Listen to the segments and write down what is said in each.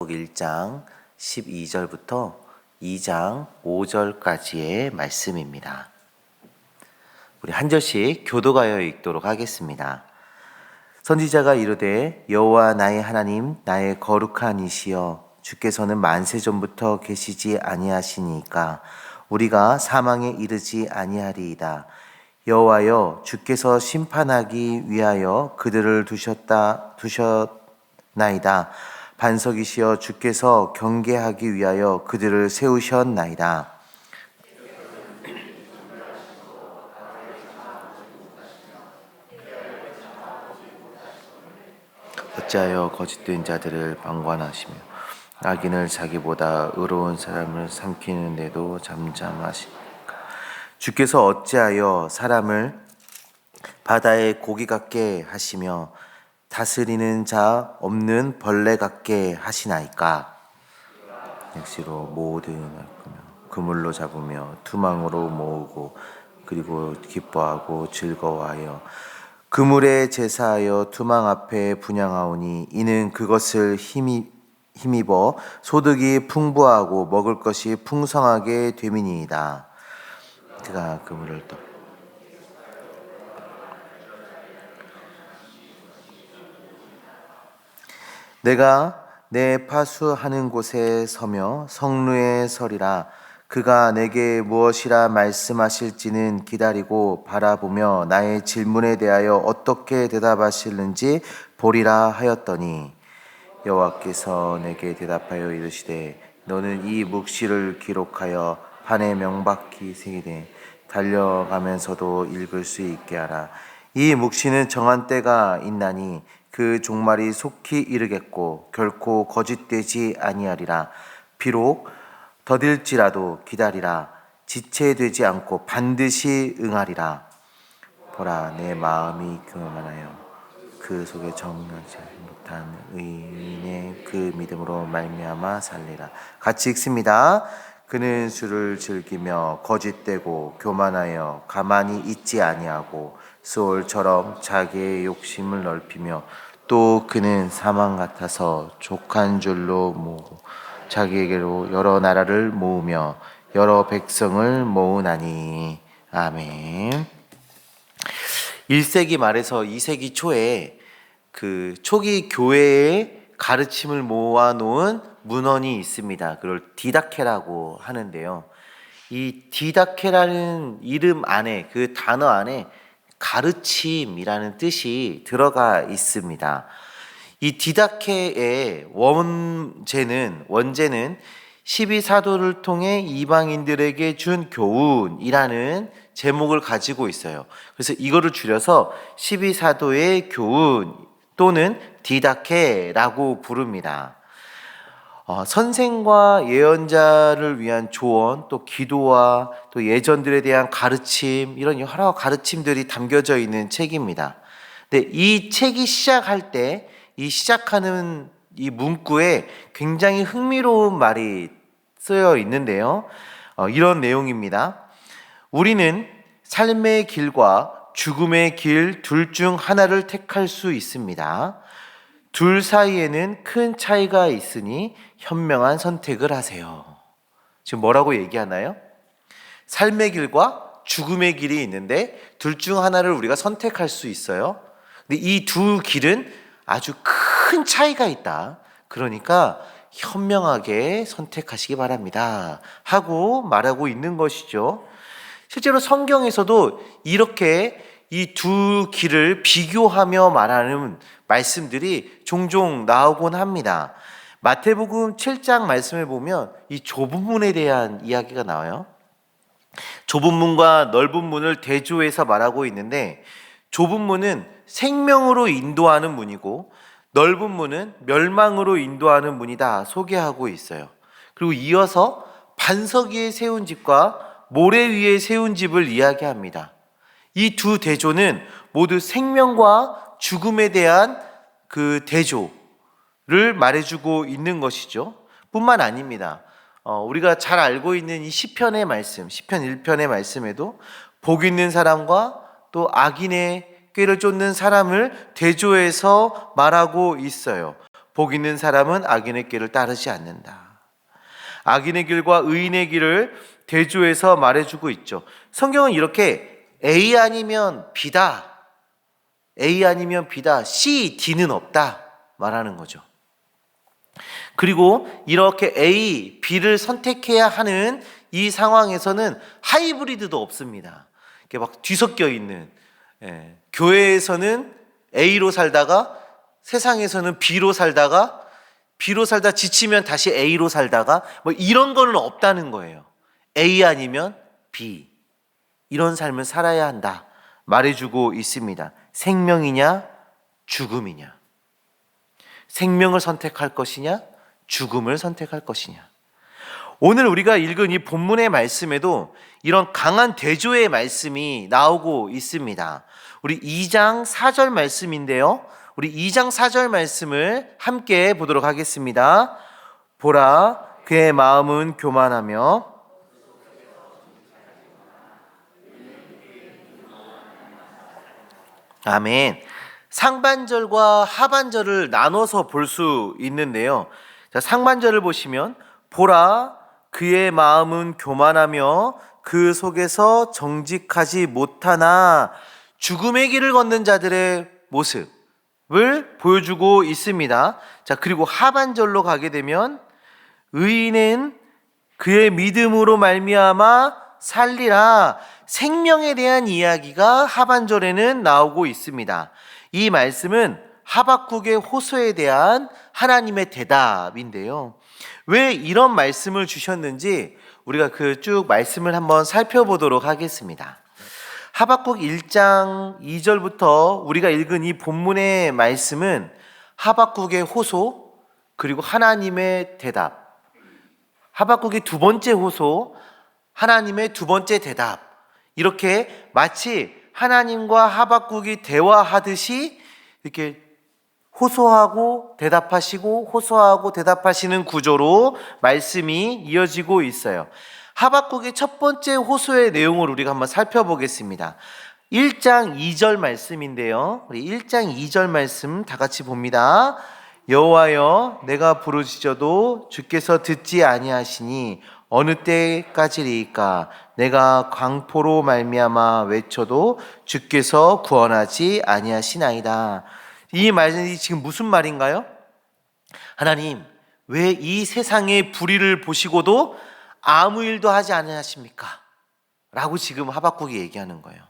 마태복음 1장 12절부터 2장 5절까지의 말씀입니다. 우리 한 절씩 교도하여 읽도록 하겠습니다. 선지자가 이르되 여호와 나의 하나님 나의 거룩한 이시여 주께서는 만세 전부터 계시지 아니하시니까 우리가 사망에 이르지 아니하리이다. 여호와여 주께서 심판하기 위하여 그들을 두셨나이다. 반석이시여 주께서 경계하기 위하여 그들을 세우셨나이다. 어찌하여 거짓된 자들을 방관하시며 악인을 자기보다 의로운 사람을 삼키는데도 잠잠하시니까. 주께서 어찌하여 사람을 바다의 고기 같게 하시며 다스리는 자 없는 벌레 같게 하시나이까. 역시로 모든 그물로 잡으며 투망으로 모으고 그리고 기뻐하고 즐거워하여 그물에 제사하여 투망 앞에 분향하오니 이는 그것을 힘입어 소득이 풍부하고 먹을 것이 풍성하게 됨이니이다. 그가 그물을 내가 내 파수하는 곳에 서며 성루에 서리라. 그가 내게 무엇이라 말씀하실지는 기다리고 바라보며 나의 질문에 대하여 어떻게 대답하실는지 보리라 하였더니 여호와께서 내게 대답하여 이르시되 너는 이 묵시를 기록하여 판에 명박히 새기되 달려가면서도 읽을 수 있게 하라. 이 묵시는 정한 때가 있나니 그 종말이 속히 이르겠고 결코 거짓되지 아니하리라. 비록 더딜지라도 기다리라. 지체되지 않고 반드시 응하리라. 보라 내 마음이 교만하여 그 속에 정하지 못한 의인의 그 믿음으로 말미암아 살리라. 같이 읽습니다. 그는 술을 즐기며 거짓되고 교만하여 가만히 있지 아니하고 수올처럼 자기의 욕심을 넓히며 또 그는 사망 같아서 족한 줄로 모으고 자기에게로 여러 나라를 모으며 여러 백성을 모으나니. 아멘. 1세기 말에서 2세기 초에 그 초기 교회의 가르침을 모아놓은 문헌이 있습니다. 그걸 디다케라고 하는데요. 이 디다케라는 이름 안에, 그 단어 안에 가르침이라는 뜻이 들어가 있습니다. 이 디다케의 원제는 12사도를 통해 이방인들에게 준 교훈이라는 제목을 가지고 있어요. 그래서 이거를 줄여서 12사도의 교훈 또는 디다케라고 부릅니다. 선생과 예언자를 위한 조언, 또 기도와 또 예전들에 대한 가르침, 이런 여러 가르침들이 담겨져 있는 책입니다. 근데 이 책이 시작할 때 이 시작하는 이 문구에 굉장히 흥미로운 말이 쓰여 있는데요. 이런 내용입니다. 우리는 삶의 길과 죽음의 길 둘 중 하나를 택할 수 있습니다. 둘 사이에는 큰 차이가 있으니 현명한 선택을 하세요. 지금 뭐라고 얘기하나요? 삶의 길과 죽음의 길이 있는데 둘 중 하나를 우리가 선택할 수 있어요. 근데 이 두 길은 아주 큰 차이가 있다. 그러니까 현명하게 선택하시기 바랍니다. 하고 말하고 있는 것이죠. 실제로 성경에서도 이렇게 이 두 길을 비교하며 말하는 말씀들이 종종 나오곤 합니다. 마태복음 7장 말씀을 보면 이 좁은 문에 대한 이야기가 나와요. 좁은 문과 넓은 문을 대조해서 말하고 있는데 좁은 문은 생명으로 인도하는 문이고 넓은 문은 멸망으로 인도하는 문이다 소개하고 있어요. 그리고 이어서 반석 위에 세운 집과 모래 위에 세운 집을 이야기합니다. 이 두 대조는 모두 생명과 죽음에 대한 그 대조를 말해주고 있는 것이죠. 뿐만 아닙니다. 우리가 잘 알고 있는 이 시편의 말씀, 시편 1편의 말씀에도 복 있는 사람과 또 악인의 꾀를 쫓는 사람을 대조해서 말하고 있어요. 복 있는 사람은 악인의 길을 따르지 않는다. 악인의 길과 의인의 길을 대조해서 말해주고 있죠. 성경은 이렇게 A 아니면 B다, A 아니면 B다, C, D는 없다 말하는 거죠. 그리고 이렇게 A, B를 선택해야 하는 이 상황에서는 하이브리드도 없습니다. 이렇게 막 뒤섞여 있는, 교회에서는 A로 살다가 세상에서는 B로 살다가 B로 살다 지치면 다시 A로 살다가 뭐 이런 거는 없다는 거예요. A 아니면 B, 이런 삶을 살아야 한다 말해주고 있습니다. 생명이냐 죽음이냐, 생명을 선택할 것이냐 죽음을 선택할 것이냐. 오늘 우리가 읽은 이 본문의 말씀에도 이런 강한 대조의 말씀이 나오고 있습니다. 우리 2장 4절 말씀인데요, 우리 2장 4절 말씀을 함께 보도록 하겠습니다. 보라, 그의 마음은 교만하며 아멘. 상반절과 하반절을 나눠서 볼 수 있는데요. 자, 상반절을 보시면 보라, 그의 마음은 교만하며 그 속에서 정직하지 못하나, 죽음의 길을 걷는 자들의 모습을 보여주고 있습니다. 자, 그리고 하반절로 가게 되면 의인은 그의 믿음으로 말미암아 살리라, 생명에 대한 이야기가 하반절에는 나오고 있습니다. 이 말씀은 하박국의 호소에 대한 하나님의 대답인데요. 왜 이런 말씀을 주셨는지 우리가 그 쭉 말씀을 한번 살펴보도록 하겠습니다. 하박국 1장 2절부터 우리가 읽은 이 본문의 말씀은 하박국의 호소, 그리고 하나님의 대답, 하박국의 두 번째 호소, 하나님의 두 번째 대답, 이렇게 마치 하나님과 하박국이 대화하듯이 이렇게 호소하고 대답하시고 호소하고 대답하시는 구조로 말씀이 이어지고 있어요. 하박국의 첫 번째 호소의 내용을 우리가 한번 살펴보겠습니다. 1장 2절 말씀인데요, 우리 1장 2절 말씀 다 같이 봅니다. 여호와여, 내가 부르짖어도 주께서 듣지 아니하시니 어느 때까지리이까? 내가 광포로 말미암아 외쳐도 주께서 구원하지 아니하시나이다. 이 말이 지금 무슨 말인가요? 하나님, 왜 이 세상의 불의를 보시고도 아무 일도 하지 않으십니까? 라고 지금 하박국이 얘기하는 거예요.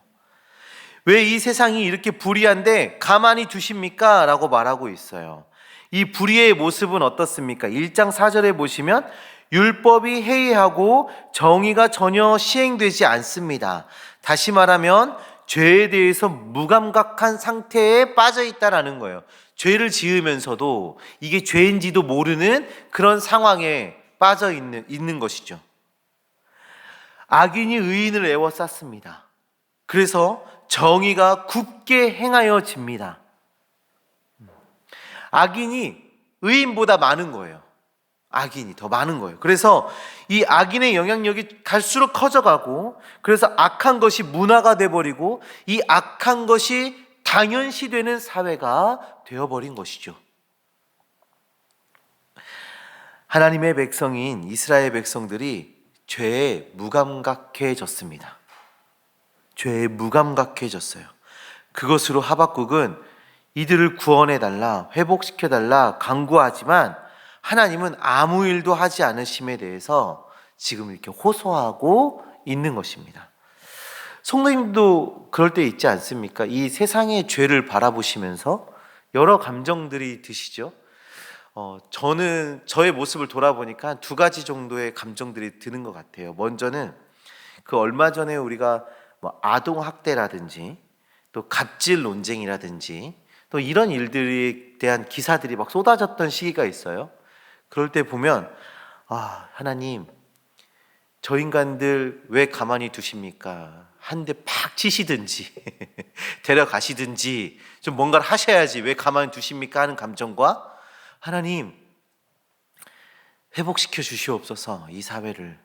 왜 이 세상이 이렇게 불의한데 가만히 두십니까? 라고 말하고 있어요. 이 불의의 모습은 어떻습니까? 1장 4절에 보시면 율법이 해이하고 정의가 전혀 시행되지 않습니다. 다시 말하면 죄에 대해서 무감각한 상태에 빠져 있다라는 거예요. 죄를 지으면서도 이게 죄인지도 모르는 그런 상황에 빠져 있는 것이죠. 악인이 의인을 에워쌌습니다. 그래서 정의가 굳게 행하여집니다. 악인이 의인보다 많은 거예요. 악인이 더 많은 거예요. 그래서 이 악인의 영향력이 갈수록 커져가고, 그래서 악한 것이 문화가 돼버리고 이 악한 것이 당연시되는 사회가 되어버린 것이죠. 하나님의 백성인 이스라엘 백성들이 죄에 무감각해졌습니다. 죄에 무감각해졌어요. 그것으로 하박국은 이들을 구원해달라, 회복시켜달라 간구하지만 하나님은 아무 일도 하지 않으심에 대해서 지금 이렇게 호소하고 있는 것입니다. 성도님도 그럴 때 있지 않습니까? 이 세상의 죄를 바라보시면서 여러 감정들이 드시죠. 저는 저의 모습을 돌아보니까 두 가지 정도의 감정들이 드는 것 같아요. 먼저는 그 얼마 전에 우리가 뭐 아동 학대라든지 또 갑질 논쟁이라든지 또 이런 일들에 대한 기사들이 막 쏟아졌던 시기가 있어요. 그럴 때 보면 하나님, 저 인간들 왜 가만히 두십니까? 한 대 팍 치시든지 데려가시든지 좀 뭔가를 하셔야지 왜 가만히 두십니까? 하는 감정과, 하나님 회복시켜 주시옵소서, 이 사회를,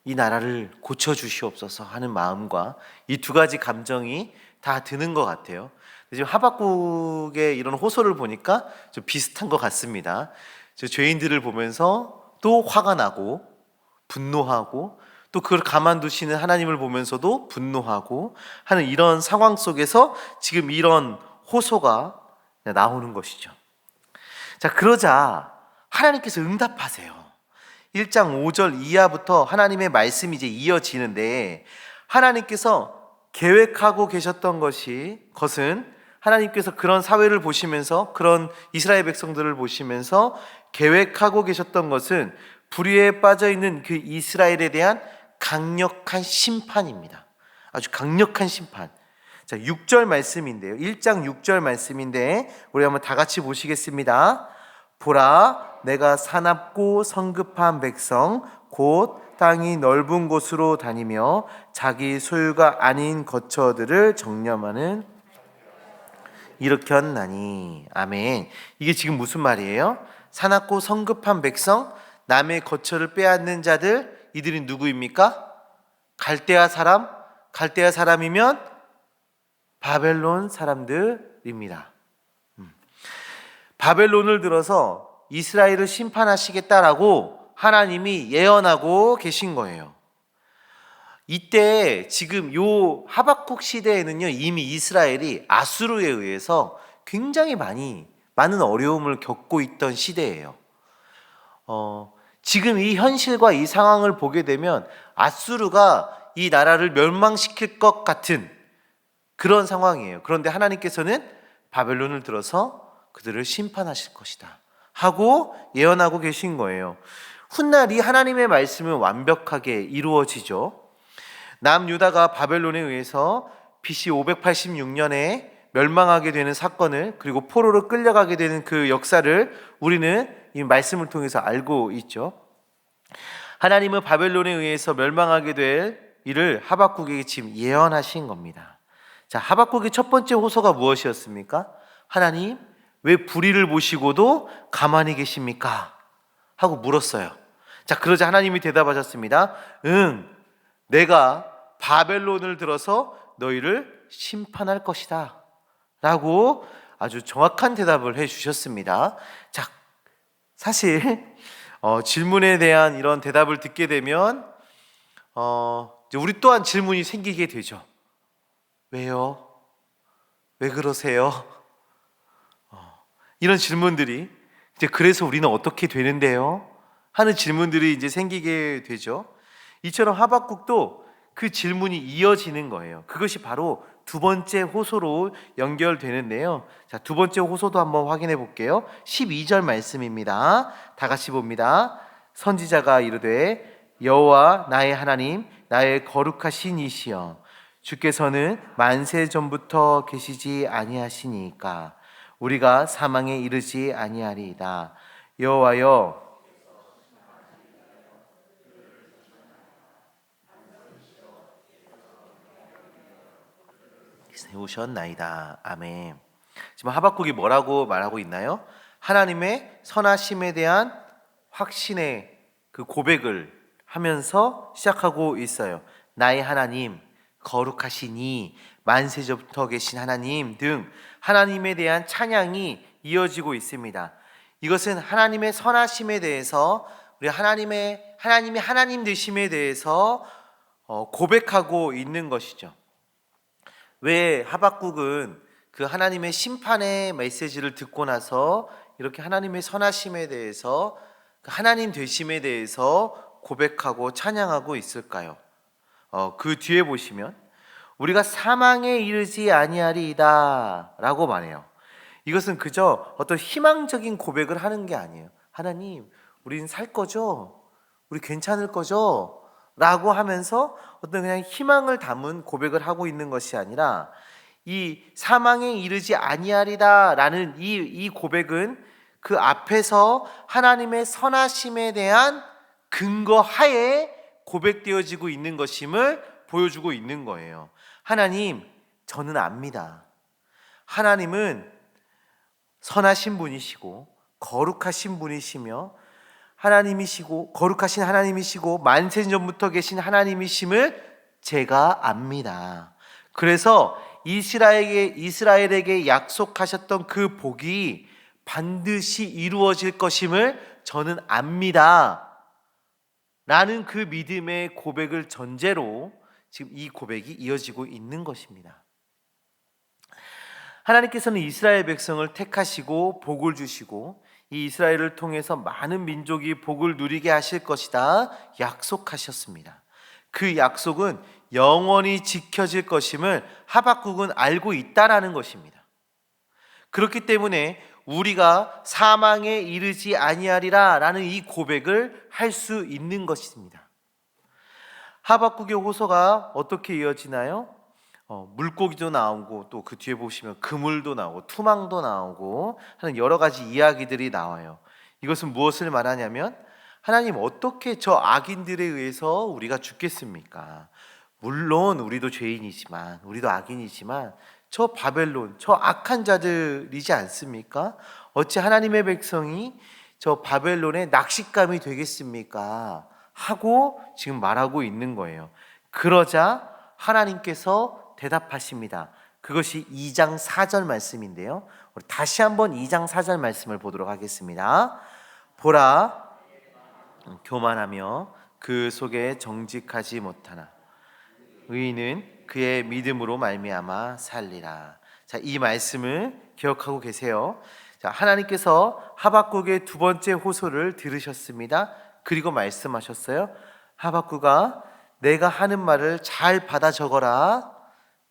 이 나라를 고쳐 주시옵소서 하는 마음과 이 두 가지 감정이 다 드는 것 같아요. 지금 하박국의 이런 호소를 보니까 좀 비슷한 것 같습니다. 저 죄인들을 보면서 또 화가 나고 분노하고 또 그걸 가만두시는 하나님을 보면서도 분노하고 하는 이런 상황 속에서 지금 이런 호소가 나오는 것이죠. 자, 그러자 하나님께서 응답하세요. 1장 5절 이하부터 하나님의 말씀이 이제 이어지는데, 하나님께서 계획하고 계셨던 것은 하나님께서 그런 사회를 보시면서, 그런 이스라엘 백성들을 보시면서 계획하고 계셨던 것은 불의에 빠져 있는 그 이스라엘에 대한 강력한 심판입니다. 아주 강력한 심판. 자, 6절 말씀인데요. 1장 6절 말씀인데 우리 한번 다 같이 보시겠습니다. 보라, 내가 사납고 성급한 백성 곧 땅이 넓은 곳으로 다니며 자기 소유가 아닌 거처들을 정념하는 일으켰나니. 아멘. 이게 지금 무슨 말이에요? 사납고 성급한 백성, 남의 거처를 빼앗는 자들, 이들이 누구입니까? 갈대아 사람, 갈대아 사람이면 바벨론 사람들입니다. 바벨론을 들어서 이스라엘을 심판하시겠다라고 하나님이 예언하고 계신 거예요. 이때 지금 요 하박국 시대에는요, 이미 이스라엘이 아수르에 의해서 굉장히 많은 어려움을 겪고 있던 시대예요. 지금 이 현실과 이 상황을 보게 되면 아수르가 이 나라를 멸망시킬 것 같은 그런 상황이에요. 그런데 하나님께서는 바벨론을 들어서 그들을 심판하실 것이다 하고 예언하고 계신 거예요. 훗날 이 하나님의 말씀은 완벽하게 이루어지죠. 남유다가 바벨론에 의해서 BC 586년에 멸망하게 되는 사건을, 그리고 포로로 끌려가게 되는 그 역사를 우리는 이 말씀을 통해서 알고 있죠. 하나님은 바벨론에 의해서 멸망하게 될 일을 하박국에게 지금 예언하신 겁니다. 자, 하박국의 첫 번째 호소가 무엇이었습니까? 하나님, 왜 불의를 보시고도 가만히 계십니까? 하고 물었어요. 자, 그러자 하나님이 대답하셨습니다. 내가 바벨론을 들어서 너희를 심판할 것이다 라고 아주 정확한 대답을 해주셨습니다. 자, 사실 질문에 대한 이런 대답을 듣게 되면 우리 또한 질문이 생기게 되죠. 왜요? 왜 그러세요? 이런 질문들이 이제, 그래서 우리는 어떻게 되는데요? 하는 질문들이 이제 생기게 되죠. 이처럼 하박국도 그 질문이 이어지는 거예요. 그것이 바로 두 번째 호소로 연결되는데요. 자, 두 번째 호소도 한번 확인해 볼게요. 12절 말씀입니다. 다 같이 봅니다. 선지자가 이르되, 여호와 나의 하나님, 나의 거룩하신 이시여, 주께서는 만세 전부터 계시지 아니하시니까 우리가 사망에 이르지 아니하리이다. 여호와여, 세우셨나이다. 아멘. 지금 하박국이 뭐라고 말하고 있나요? 하나님의 선하심에 대한 확신의 그 고백을 하면서 시작하고 있어요. 나의 하나님, 거룩하시니, 만세전부터 계신 하나님 등 하나님에 대한 찬양이 이어지고 있습니다. 이것은 하나님의 선하심에 대해서, 우리 하나님이 하나님 되심에 대해서 고백하고 있는 것이죠. 왜 하박국은 그 하나님의 심판의 메시지를 듣고 나서 이렇게 하나님의 선하심에 대해서, 그 하나님 되심에 대해서 고백하고 찬양하고 있을까요? 그 뒤에 보시면 우리가 사망에 이르지 아니하리이다 라고 말해요. 이것은 그저 어떤 희망적인 고백을 하는 게 아니에요. 하나님, 우린 살 거죠? 우리 괜찮을 거죠? 라고 하면서 어떤 그냥 희망을 담은 고백을 하고 있는 것이 아니라, 이 사망에 이르지 아니하리다 라는 이 고백은 그 앞에서 하나님의 선하심에 대한 근거 하에 고백되어지고 있는 것임을 보여주고 있는 거예요. 하나님, 저는 압니다. 하나님은 선하신 분이시고 거룩하신 분이시며 하나님이시고 거룩하신 하나님이시고 만세전부터 계신 하나님이심을 제가 압니다. 그래서 이스라엘에게 약속하셨던 그 복이 반드시 이루어질 것임을 저는 압니다. 라는 그 믿음의 고백을 전제로 지금 이 고백이 이어지고 있는 것입니다. 하나님께서는 이스라엘 백성을 택하시고 복을 주시고 이 이스라엘을 통해서 많은 민족이 복을 누리게 하실 것이다 약속하셨습니다. 그 약속은 영원히 지켜질 것임을 하박국은 알고 있다라는 것입니다. 그렇기 때문에 우리가 사망에 이르지 아니하리라 라는 이 고백을 할 수 있는 것입니다. 하박국의 호소가 어떻게 이어지나요? 물고기도 나오고 또 그 뒤에 보시면 그물도 나오고 투망도 나오고 하는 여러 가지 이야기들이 나와요. 이것은 무엇을 말하냐면 하나님 어떻게 저 악인들에 의해서 우리가 죽겠습니까? 물론 우리도 죄인이지만 우리도 악인이지만 저 바벨론 저 악한 자들이지 않습니까? 어찌 하나님의 백성이 저 바벨론의 낚싯감이 되겠습니까? 하고 지금 말하고 있는 거예요. 그러자 하나님께서 대답하십니다. 그것이 2장 4절 말씀인데요. 우리 다시 한번 2장 4절 말씀을 보도록 하겠습니다. 보라, 교만하며 그 속에 정직하지 못하나 의인은 그의 믿음으로 말미암아 살리라. 자, 이 말씀을 기억하고 계세요. 자, 하나님께서 하박국의 두 번째 호소를 들으셨습니다. 그리고 말씀하셨어요. 하박국아, 내가 하는 말을 잘 받아 적어라.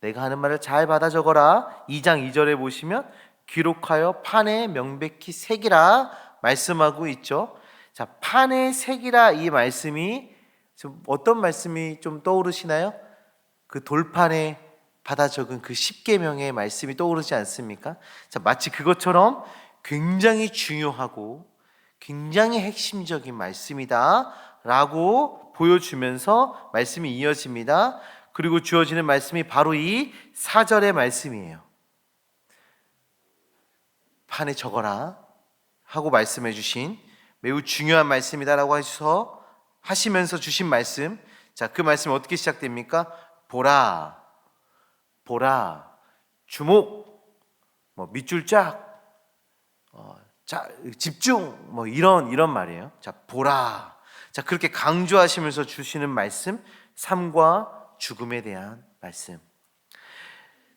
내가 하는 말을 잘 받아 적어라. 2장 2절에 보시면 기록하여 판에 명백히 새기라 말씀하고 있죠. 자, 판에 새기라 이 말씀이 좀 어떤 말씀이 좀 떠오르시나요? 그 돌판에 받아 적은 그 십계명의 말씀이 떠오르지 않습니까? 자, 마치 그것처럼 굉장히 중요하고 굉장히 핵심적인 말씀이다 라고 보여주면서 말씀이 이어집니다. 그리고 주어지는 말씀이 바로 이 4절의 말씀이에요. 판에 적어라 하고 말씀해 주신 매우 중요한 말씀이다라고 하시면서 주신 말씀. 자, 그 말씀이 어떻게 시작됩니까? 보라, 보라, 주목, 밑줄 쫙, 자, 집중, 이런 말이에요. 자, 보라. 자, 그렇게 강조하시면서 주시는 말씀, 삶과 죽음에 대한 말씀.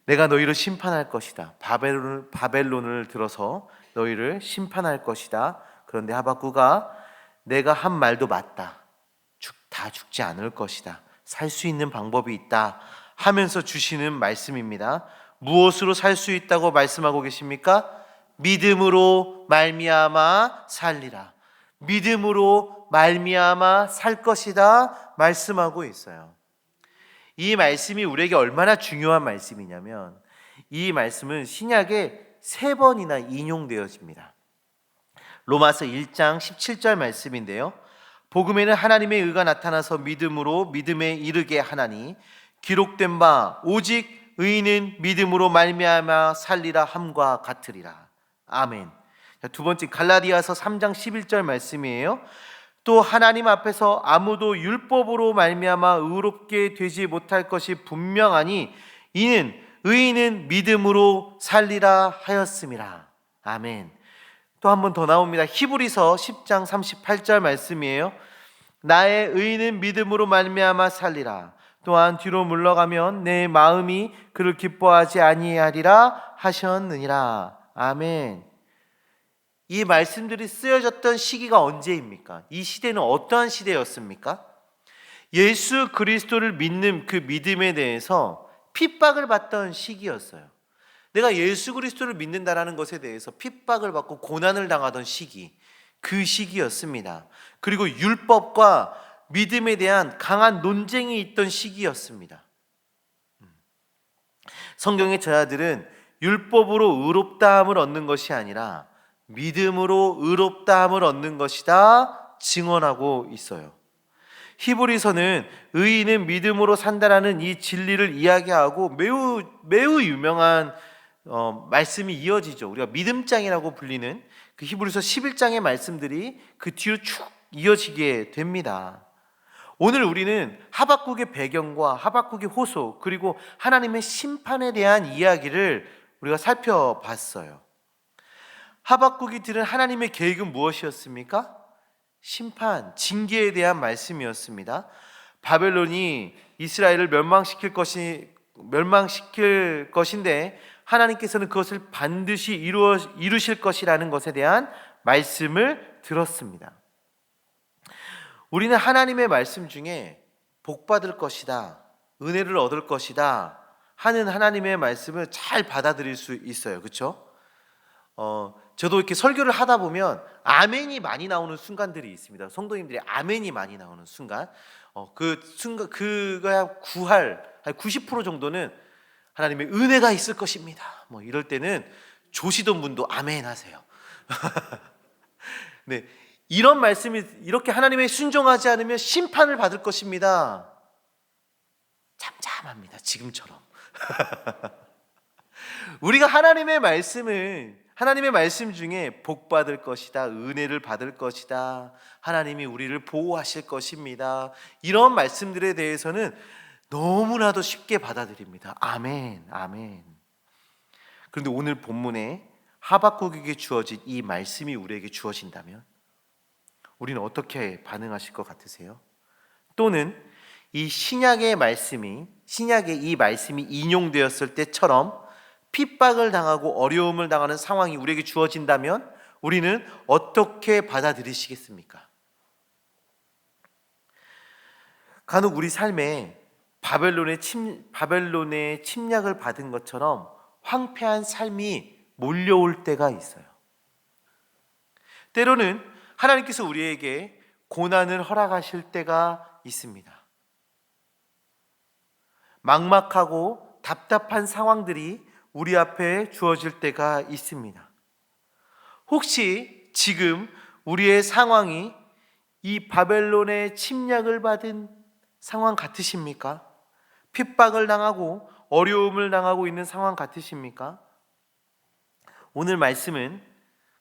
내가 너희를 심판할 것이다. 바벨론을 들어서 너희를 심판할 것이다. 그런데 하박국아, 내가 한 말도 맞다. 다 죽지 않을 것이다. 살 수 있는 방법이 있다 하면서 주시는 말씀입니다. 무엇으로 살 수 있다고 말씀하고 계십니까? 믿음으로 말미암아 살리라. 믿음으로 말미암아 살 것이다 말씀하고 있어요. 이 말씀이 우리에게 얼마나 중요한 말씀이냐면 이 말씀은 신약에 3번이나 인용되어집니다. 로마서 1장 17절 말씀인데요. 복음에는 하나님의 의가 나타나서 믿음으로 믿음에 이르게 하나니 기록된 바 오직 의인은 믿음으로 말미암아 살리라 함과 같으리라. 아멘. 두 번째 갈라디아서 3장 11절 말씀이에요. 또 하나님 앞에서 아무도 율법으로 말미암아 의롭게 되지 못할 것이 분명하니 이는 의인은 믿음으로 살리라 하였음이라. 아멘. 또 한 번 더 나옵니다. 히브리서 10장 38절 말씀이에요. 나의 의인은 믿음으로 말미암아 살리라. 또한 뒤로 물러가면 내 마음이 그를 기뻐하지 아니하리라 하셨느니라. 아멘. 이 말씀들이 쓰여졌던 시기가 언제입니까? 이 시대는 어떠한 시대였습니까? 예수 그리스도를 믿는 그 믿음에 대해서 핍박을 받던 시기였어요. 내가 예수 그리스도를 믿는다라는 것에 대해서 핍박을 받고 고난을 당하던 시기, 그 시기였습니다. 그리고 율법과 믿음에 대한 강한 논쟁이 있던 시기였습니다. 성경의 저자들은 율법으로 의롭다함을 얻는 것이 아니라 믿음으로 의롭다함을 얻는 것이다 증언하고 있어요. 히브리서는 의인은 믿음으로 산다라는 이 진리를 이야기하고 매우 유명한 말씀이 이어지죠. 우리가 믿음장이라고 불리는 그 히브리서 11장의 말씀들이 그 뒤로 쭉 이어지게 됩니다. 오늘 우리는 하박국의 배경과 하박국의 호소, 그리고 하나님의 심판에 대한 이야기를 우리가 살펴봤어요. 하박국이 들은 하나님의 계획은 무엇이었습니까? 심판, 징계에 대한 말씀이었습니다. 바벨론이 이스라엘을 멸망시킬 것인데 하나님께서는 그것을 반드시 이루실 것이라는 것에 대한 말씀을 들었습니다. 우리는 하나님의 말씀 중에 복 받을 것이다, 은혜를 얻을 것이다 하는 하나님의 말씀을 잘 받아들일 수 있어요. 그렇죠? 저도 이렇게 설교를 하다 보면 아멘이 많이 나오는 순간들이 있습니다. 성도님들이 아멘이 많이 나오는 순간, 그 순간 그거야 한 90% 정도는 하나님의 은혜가 있을 것입니다. 뭐 이럴 때는 조시던 분도 아멘 하세요. 네, 이런 말씀이 이렇게 하나님의 순종하지 않으면 심판을 받을 것입니다. 잠잠합니다. 지금처럼. 우리가 하나님의 말씀 중에 복 받을 것이다, 은혜를 받을 것이다, 하나님이 우리를 보호하실 것입니다, 이런 말씀들에 대해서는 너무나도 쉽게 받아들입니다. 아멘, 아멘. 그런데 오늘 본문에 하박국에게 주어진 이 말씀이 우리에게 주어진다면 우리는 어떻게 반응하실 것 같으세요? 또는 이 신약의 이 말씀이 인용되었을 때처럼 핍박을 당하고 어려움을 당하는 상황이 우리에게 주어진다면 우리는 어떻게 받아들이시겠습니까? 간혹 우리 삶에 바벨론의 침략을 받은 것처럼 황폐한 삶이 몰려올 때가 있어요. 때로는 하나님께서 우리에게 고난을 허락하실 때가 있습니다. 막막하고 답답한 상황들이 우리 앞에 주어질 때가 있습니다. 혹시 지금 우리의 상황이 이 바벨론의 침략을 받은 상황 같으십니까? 핍박을 당하고 어려움을 당하고 있는 상황 같으십니까? 오늘 말씀은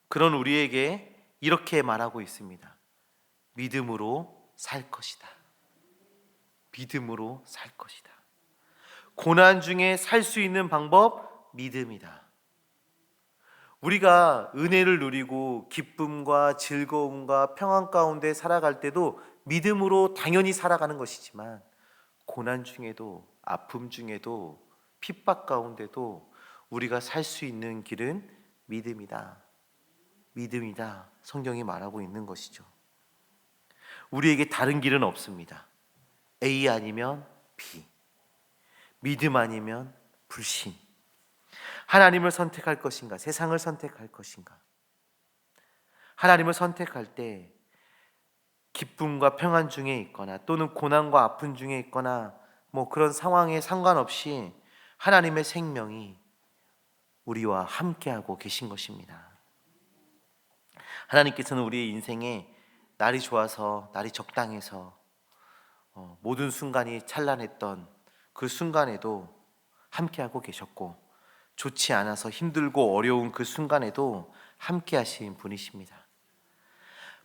그런 우리에게 이렇게 말하고 있습니다. 믿음으로 살 것이다. 믿음으로 살 것이다. 고난 중에 살 수 있는 방법, 믿음이다. 우리가 은혜를 누리고 기쁨과 즐거움과 평안 가운데 살아갈 때도 믿음으로 당연히 살아가는 것이지만 고난 중에도, 아픔 중에도, 핍박 가운데도 우리가 살 수 있는 길은 믿음이다. 믿음이다. 성경이 말하고 있는 것이죠. 우리에게 다른 길은 없습니다. A 아니면 B, 믿음 아니면 불신. 하나님을 선택할 것인가, 세상을 선택할 것인가? 하나님을 선택할 때 기쁨과 평안 중에 있거나 또는 고난과 아픔 중에 있거나 뭐 그런 상황에 상관없이 하나님의 생명이 우리와 함께하고 계신 것입니다. 하나님께서는 우리의 인생에 날이 좋아서, 날이 적당해서 모든 순간이 찬란했던 그 순간에도 함께하고 계셨고, 좋지 않아서 힘들고 어려운 그 순간에도 함께하신 분이십니다.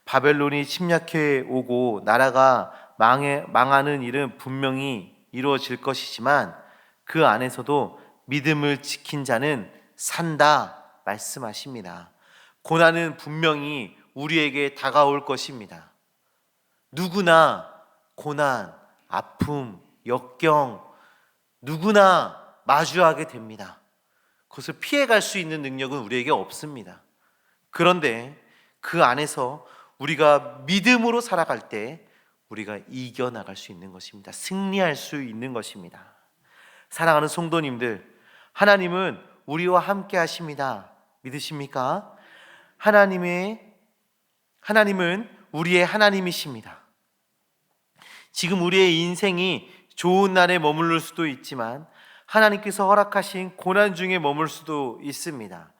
바벨론이 침략해 오고 나라가 망하는 일은 분명히 이루어질 것이지만 그 안에서도 믿음을 지킨 자는 산다 말씀하십니다. 고난은 분명히 우리에게 다가올 것입니다. 누구나 고난, 아픔, 역경 누구나 마주하게 됩니다. 그것을 피해갈 수 있는 능력은 우리에게 없습니다. 그런데 그 안에서 우리가 믿음으로 살아갈 때 우리가 이겨나갈 수 있는 것입니다. 승리할 수 있는 것입니다. 사랑하는 성도님들, 하나님은 우리와 함께 하십니다. 믿으십니까? 하나님은 우리의 하나님이십니다. 지금 우리의 인생이 좋은 날에 머무를 수도 있지만 하나님께서 허락하신 고난 중에 머물 수도 있습니다.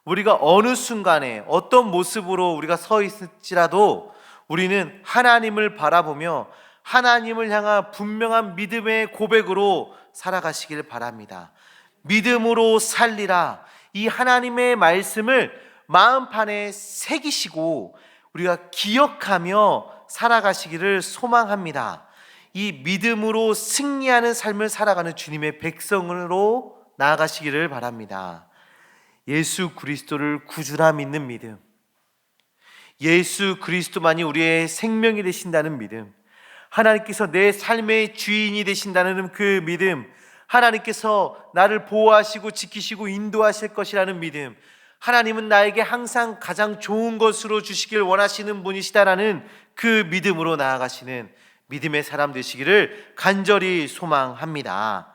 우리가 어느 순간에 어떤 모습으로 우리가 서 있을지라도 우리는 하나님을 바라보며 하나님을 향한 분명한 믿음의 고백으로 살아가시길 바랍니다. 믿음으로 살리라, 이 하나님의 말씀을 마음판에 새기시고 우리가 기억하며 살아가시기를 소망합니다. 이 믿음으로 승리하는 삶을 살아가는 주님의 백성으로 나아가시기를 바랍니다. 예수 그리스도를 구주라 믿는 믿음, 예수 그리스도만이 우리의 생명이 되신다는 믿음, 하나님께서 내 삶의 주인이 되신다는 그 믿음, 하나님께서 나를 보호하시고 지키시고 인도하실 것이라는 믿음, 하나님은 나에게 항상 가장 좋은 것으로 주시길 원하시는 분이시다라는 그 믿음으로 나아가시는 믿음의 사람 되시기를 간절히 소망합니다.